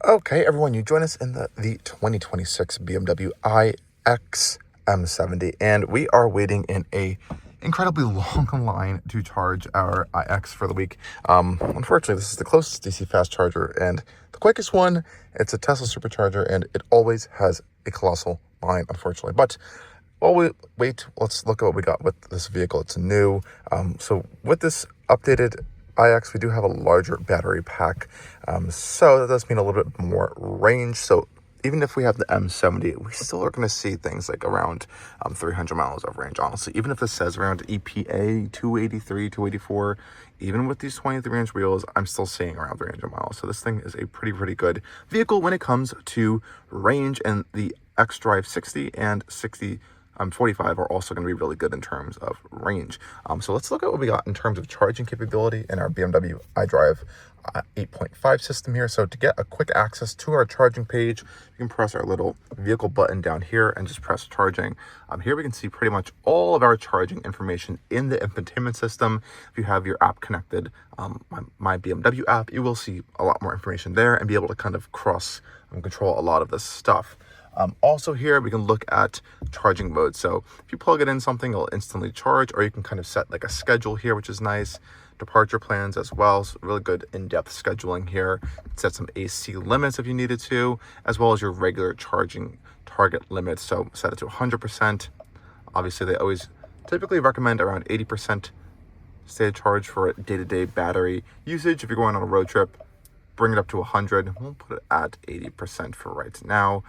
Okay, everyone, you join us in the 2026 BMW iX M70, and we are waiting in a incredibly long line to charge our iX for the week. Unfortunately, this is the closest DC fast charger and the quickest one. It's a Tesla supercharger, and it always has a colossal line, unfortunately. But while we wait, let's look at what we got with this vehicle. It's new. So with this updated iX, we do have a larger battery pack, so that does mean a little bit more range. So even if we have the M70, we still are going to see things like around 300 miles of range, honestly. Even if this says around EPA 283, 284, even with these 23-inch wheels, I'm still seeing around 300 miles. So this thing is a pretty good vehicle when it comes to range, and the xDrive 60 and 45 are also going to be really good in terms of range. So let's look at what we got in terms of charging capability in our BMW iDrive 8.5 system here. So to get a quick access to our charging page, you can press our little vehicle button down here and just press charging. Here we can see pretty much all of our charging information in the infotainment system. If you have your app connected, my BMW app, you will see a lot more information there and be able to kind of cross control a lot of this stuff. Also here, we can look at charging mode. So if you plug it in something, it'll instantly charge, or you can kind of set like a schedule here, which is nice. Departure plans as well. So really good in-depth scheduling here. Set some AC limits if you needed to, as well as your regular charging target limits. So set it to 100%. Obviously, they always typically recommend around 80% state of charge for day-to-day battery usage. If you're going on a road trip, bring it up to 100. We'll put it at 80% for right now.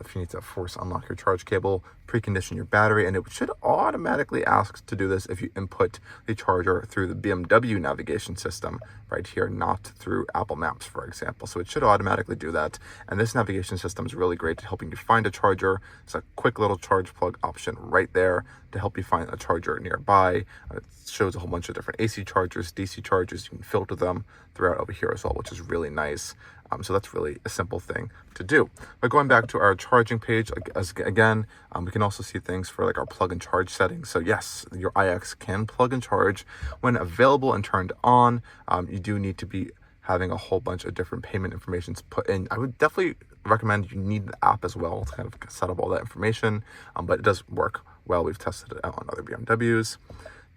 If you need to force unlock your charge cable, precondition your battery, and it should automatically ask to do this if you input the charger through the BMW navigation system right here, not through Apple Maps, for example. So it should automatically do that. And this navigation system is really great at helping you find a charger. It's a quick little charge plug option right there to help you find a charger nearby. It shows a whole bunch of different AC chargers, DC chargers. You can filter them throughout over here as well, which is really nice. So that's really a simple thing to do. But going back to our charging page, again, we can also see things for like our plug and charge settings. So yes, your iX can plug and charge when available and turned on. You do need to be having a whole bunch of different payment informations put in. I would definitely recommend you need the app as well to kind of set up all that information, but it does work well. We've tested it out on other BMWs.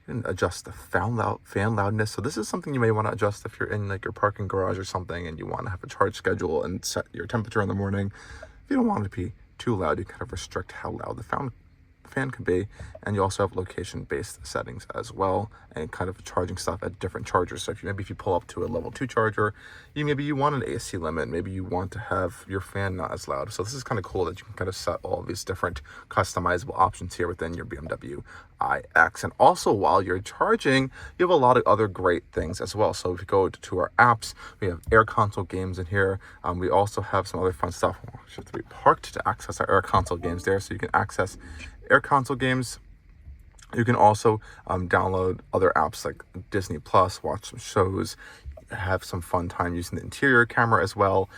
You can adjust the fan loudness. So this is something you may want to adjust if you're in like your parking garage or something and you want to have a charge schedule and set your temperature in the morning. If you don't want it to be too loud, you kind of restrict how loud the fan can be. And you also have location-based settings as well, and kind of charging stuff at different chargers. So if you pull up to a level 2 charger, maybe you want an AC limit, maybe you want to have your fan not as loud. So this is kind of cool that you can kind of set all of these different customizable options here within your BMW iX. And also while you're charging, you have a lot of other great things as well. So if you go to our apps, we have Air Console games in here. We also have some other fun stuff. You have to be parked to access our Air Console games there, so you can access Air Console games. You can also download other apps like Disney Plus, watch some shows, have some fun time using the interior camera as well,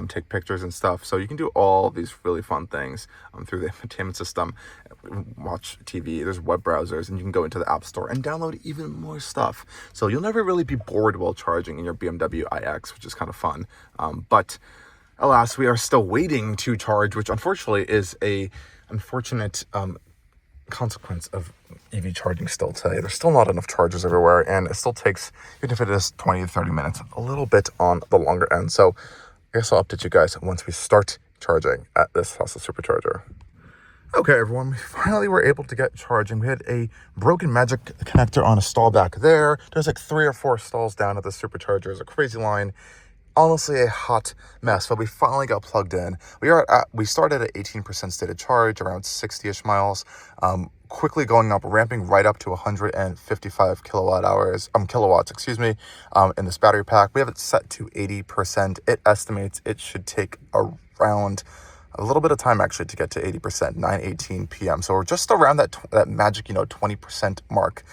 take pictures and stuff. So you can do all these really fun things through the infotainment system. Watch TV, there's web browsers, and you can go into the App Store and download even more stuff. So you'll never really be bored while charging in your BMW iX, which is kind of fun. But alas, we are still waiting to charge, which unfortunately is a unfortunate consequence of EV charging still today. There's still not enough chargers everywhere, and it still takes, even if it is 20 to 30 minutes, a little bit on the longer end. So I guess I'll update you guys once we start charging at this Tesla supercharger. Okay, everyone, we finally were able to get charging. We had a broken magic connector on a stall back there. There's like 3 or 4 stalls down at the supercharger. There's a crazy line. Honestly, a hot mess, but we finally got plugged in. We started at 18% state of charge, around 60-ish miles, quickly going up, ramping right up to 155 kilowatts, in this battery pack. We have it set to 80%. It estimates it should take around a little bit of time actually to get to 80%, 9:18 p.m. So we're just around that magic, 20% mark.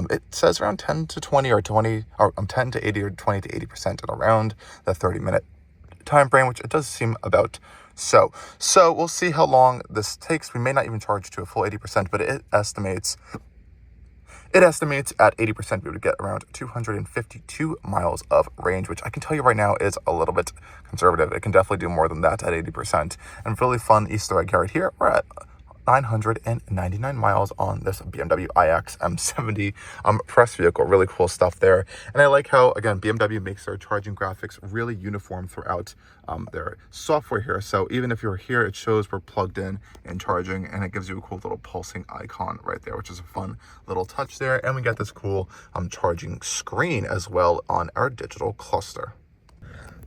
It says around 10 to 20 or 20, or 10 to 80 or 20 to 80%, and around the 30-minute time frame, which it does seem about so. So we'll see how long this takes. We may not even charge to a full 80%, but it estimates It estimates at 80% we would get around 252 miles of range, which I can tell you right now is a little bit conservative. It can definitely do more than that at 80%. And really fun Easter egg right here, we're at 999 miles on this BMW iX M70 press vehicle. Really cool stuff there. And I like how, again, BMW makes their charging graphics really uniform throughout their software here. So even if you're here, it shows we're plugged in and charging, and it gives you a cool little pulsing icon right there, which is a fun little touch there. And we got this cool charging screen as well on our digital cluster.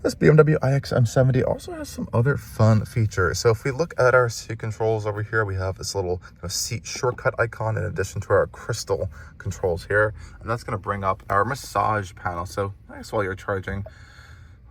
This BMW iX M70 also has some other fun features. So if we look at our seat controls over here, we have this little kind of seat shortcut icon in addition to our crystal controls here. And that's going to bring up our massage panel. So I guess while you're charging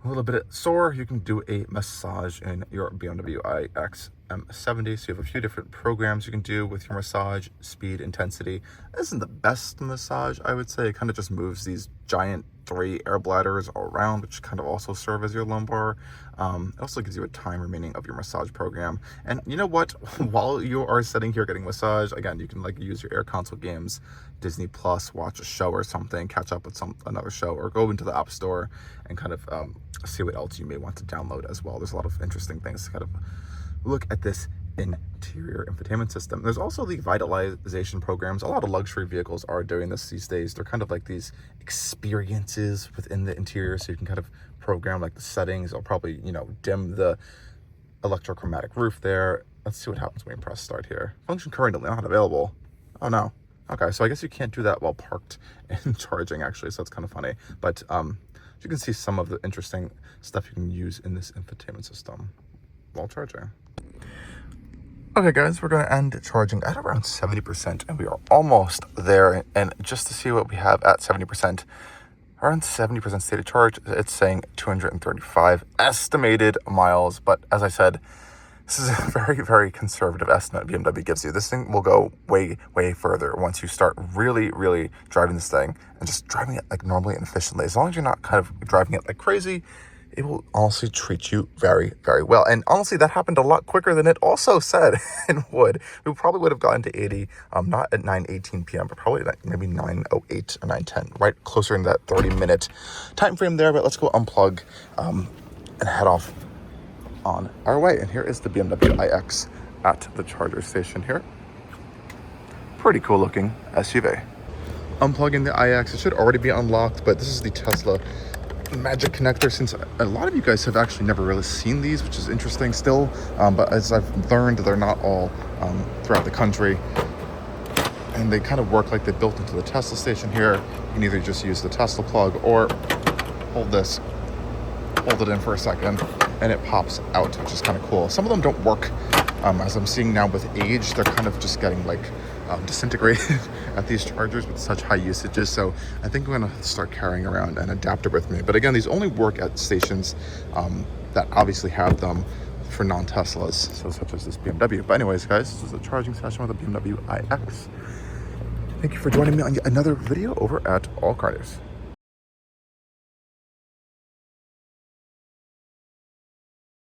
a little bit sore, you can do a massage in your BMW iX M70. So you have a few different programs you can do with your massage, speed, intensity. This isn't the best massage, I would say. It kind of just moves these giant 3 air bladders around, which kind of also serve as your lumbar. It also gives you a time remaining of your massage program. And you know what? While you are sitting here getting massage, again, you can like use your Air Console games, Disney Plus, watch a show or something, catch up with another show, or go into the App Store and kind of see what else you may want to download as well. There's a lot of interesting things to kind of look at this interior infotainment system. There's also the vitalization programs. A lot of luxury vehicles are doing this these days. They're kind of like these experiences within the interior, so you can kind of program like the settings. I'll probably, you know, dim the electrochromatic roof there. Let's see what happens when we press start here. Function currently not available. Oh no. Okay, so I guess you can't do that while parked and charging actually, so that's kind of funny. But you can see some of the interesting stuff you can use in this infotainment system while charging. Okay guys, we're going to end charging at around 70%, and we are almost there. And just to see what we have at 70%, around 70% state of charge, it's saying 235 estimated miles. But as I said, this is a very, very conservative estimate BMW gives you. This thing will go way, way further once you start really, really driving this thing and just driving it like normally and efficiently. As long as you're not kind of driving it like crazy, it will honestly treat you very, very well. And honestly, that happened a lot quicker than it also said it would. We probably would have gotten to 80, not at 9:18 p.m., but probably at maybe 9:08 or 9:10, right closer in that 30-minute time frame there. But let's go unplug and head off on our way. And here is the BMW iX at the charger station here. Pretty cool looking SUV. Unplugging the iX. It should already be unlocked, but this is the Tesla Magic connector, since a lot of you guys have actually never really seen these, which is interesting still, but as I've learned, they're not all throughout the country, and they kind of work like they built into the Tesla station here. You can either just use the Tesla plug or hold it in for a second and it pops out, which is kind of cool. Some of them don't work, as I'm seeing now with age. They're kind of just getting like disintegrated at these chargers with such high usages. So I think I'm gonna start carrying around an adapter with me. But again, these only work at stations that obviously have them for non-Teslas, so such as this BMW. But anyways, guys, this is a charging session with the BMW iX. Thank you for joining me on yet another video over at Allcarnews.